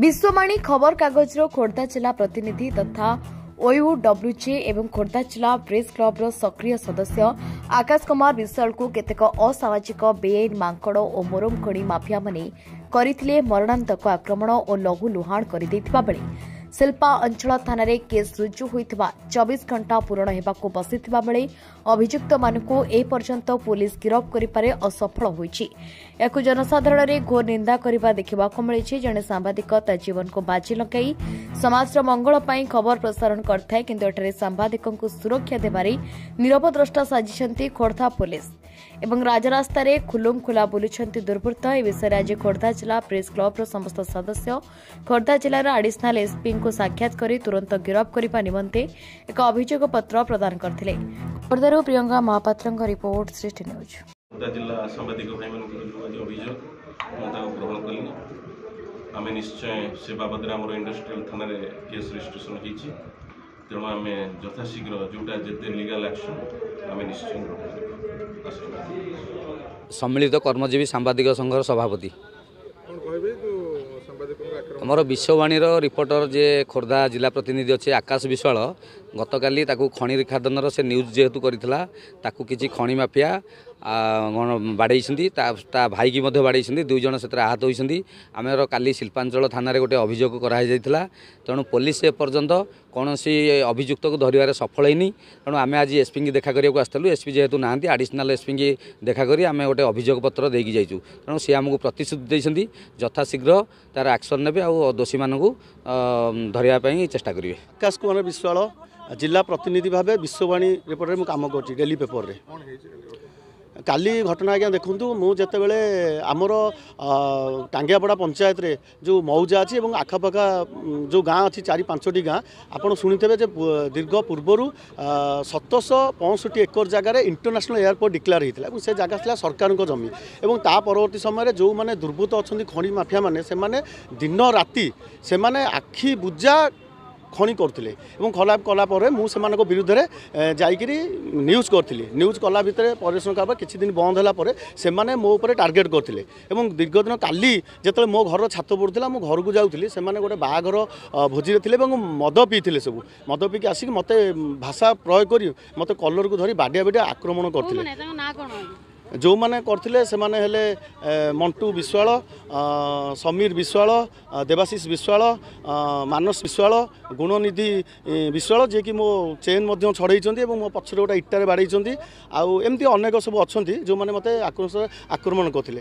विश्ववाणी खबर कागजर खोर्धा जिला प्रतिनिधि तथा ओयूडब्ल्यूजे एवं खोर्धा जिला प्रेस क्लबर सक्रिय सदस्य आकाश कुमार विश्वाल को केतेक असामाजिक बेआईन मांकड़ और मोरम खणी माफिया माने करथिले मरणांतक आक्रमण और लघु लुहाण करदेइथिबा बेले शिल्पा अंचल थाना केस रुजु होइथिबा 24 घंटा पूरण हेबाकु बसिथिबा बेले अभियुक्त मानकु ए पर्यंत पुलिस गिरफ करिपारे असफल होइछि। याकु जनसाधारण रे घोर निंदा करिबा देखिबाकु मिलिछि। जने सांबादिक ता जीवन को बाजी लगाई समाजर मंगल पई खबर प्रसारण करथाय, किंतु एठारे सांबादिकंकु सुरक्षा देबारे निरपद्रष्टा साजिछंती खोर्धा पुलिस एवं राजरास्ता रे खुलुम खुला बुलुछंती दुर्बृत्त। ए विषय आज खोर्धा जिला प्रेस क्लबर समस्त सदस्य खोर्धा जिलार एडिशनल एसपी को साक्षात करी तुरंत गिरफ करने निमंते एक अभियोग पत्र प्रदान करथिले। खोर्धारू प्रियंका महापात्रଙ୍କ रिपोर्ट सृष्टि न्यूज। खोर्धा जिला सांबादिक भाई अभियोग ग्रहण कली आम निश्चय से बाबद इंडस्ट्रियल थाना केस रजिस्ट्रेशन होती, तेणु आम यथाशीघ्र जोटा जिते लीगल एक्शन आम निश्चय सम्मिलित कर्मजीवी सांबादिक संघर सभापति आमर विश्ववाणी रिपोर्टर जे खोर्धा जिला प्रतिनिधि अच्छे आकाश विश्वाल गतकाली खनि खादन से न्यूज जेहेतु करथिला ताकू किछि खनि माफिया बाड़े ता भाई की बाड़े दुई जन से आहत होती। आमर काली शिल्पांचल थाना गोटे अभियोग कराई तेणु पुलिस एपर्यंत कौन सी अभियुक्त को धरवे सफल होनी। तेणु आम आज एसपी की देखा करने आसलु, एसपी जेहेतु ना एडिशनल एसपी की देखा करी आम गोटे अभियोग पत्र देकी जाइचु। तेणु सी आमको प्रतिश्रुति देते यथाशीघ्र तार एक्शन ने दोषी मानू धरवाई चेष्टा करेंगे। आकाश कुमार विश्वाल जिला प्रतिनिधि भाव विश्ववाणी रिपोर्टर में काम कर डेली पेपर रे काली घटना आज्ञा देखूँ मुझे आमर टांगियापड़ा पंचायत रे जो मौजा अच्छी और आखापाखा जो गाँ अच्छी 4-5टी गाँ आपड़ शुणिथे दीर्घ पूर्वर 765 एकर जगार इंटरनेशनल एयरपोर्ट डिक्लेयर होता से जगह सरकार जमी और ता परवर्ती समय जो मैंने दुर्बृत्त अच्छा खनि माफिया मैंने दिन राति से आखि बुझा खनि करथिले एवं खलाप कलापर मुझे विरुद्ध में जाकरी न्यूज करी न्यूज कला भितर परिश्रम काबा किछि दिन बंद होला से मो ऊपर टार्गेट करथिले एवं दीर्घ दिन काली जिते मो घर छात पड़ता मो घर को जाऊँगी से गोटे बाहाघर भोजी थे मद पीते सब मद पीक आसिक मत भाषा प्रयोग कर मत कलर को धरी बाडिया बाडिया आक्रमण करथिले। जो मैंने करथिले से माने हेले मंटू विश्वाल, समीर विश्वाल, देवाशीष विश्वाल, मानस विश्वाल, गुणनिधि विश्वाल जे कि मो चेन छड़े मो पछरे गोटे इटारे बाड़े आमती अनेक सब अच्छा जो मैंने मत आक्रमण करते।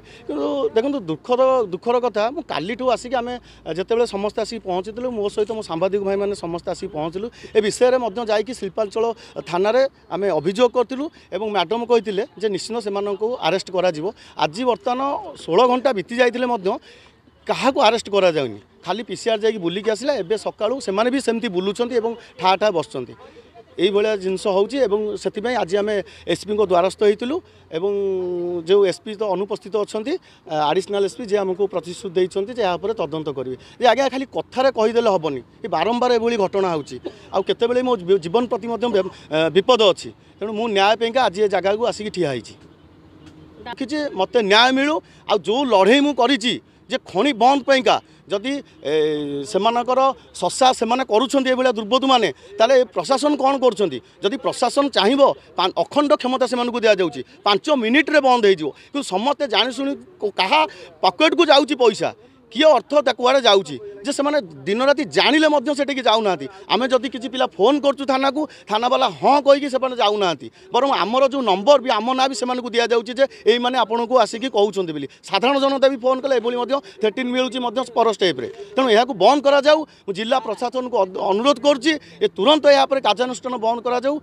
देखो दुखर कथा काली आसिक आम जिते समस्ते आसिक पहुँचलु मो सहित मो सांबादिक भाई मैंने समस्ते आसिक पहुँचलु ए विषय में जाकि शिल्पांचल थाना आम अभियोग करूँ मैडम कहते निश्चित से आरेस्ट करा जिवो। आज बर्तमान 16 घंटा बीती जाइतिले मध्य काहाको आरेस्ट करा जाउनी, खाली पीसीआर जाई बुलिक आसिला एबे सकाळू से माने भी सेमती बुलुचंती एवं ठा ठा बसचंती यही भाया जिनस होउची। से आज आम एसपी को द्वारस्थ होइतिलु एवं जो एसपी तो अनुपस्थित अच्छी एडिशनल एसपी जे आमको प्रतिश्रुति देते यहाँ तदंत करेंगे। आज्ञा खाली कथार कहीदेले हेनी ये बारंबार एभली घटना होते मो जीवन प्रति विपद अच्छी तेणु मु न्याय आज ये जगह को आसिक ठिया देखी मत न्याय मिलू आ जो लड़े मुझे जे खनि बंद पैका जदि सेमानकर शशा से करुँच दुर्बृत्त मैंने ताले प्रशासन कौन कर प्रशासन चाहिए अखंड क्षमता से दि जाऊँगी 5 मिनिट रे बंद हो समस्ते जाशुणी क्या पकेट को जाऊँगी पैसा किए अर्थ कुआड़े जाऊँगी जे से दिन राति जानिले से जाऊना आम जदि किसी पिला फोन करूँ थाना को थाना वाला हाँ कहीकि से जाऊना बरं आमर जो नंबर भी आम ना भी से दि जाऊँगी जे ये आपन को आसिक कहते बोली साधारण जनता भी फोन कले एभली थ्रेटिन मिलूँ पर स्टेप तेणु यह बंद करा जाऊ जिला प्रशासन को अनुरोध करुँच तुरंत यहाँ पर कार्यानुष्ठान बंद करा जाऊ।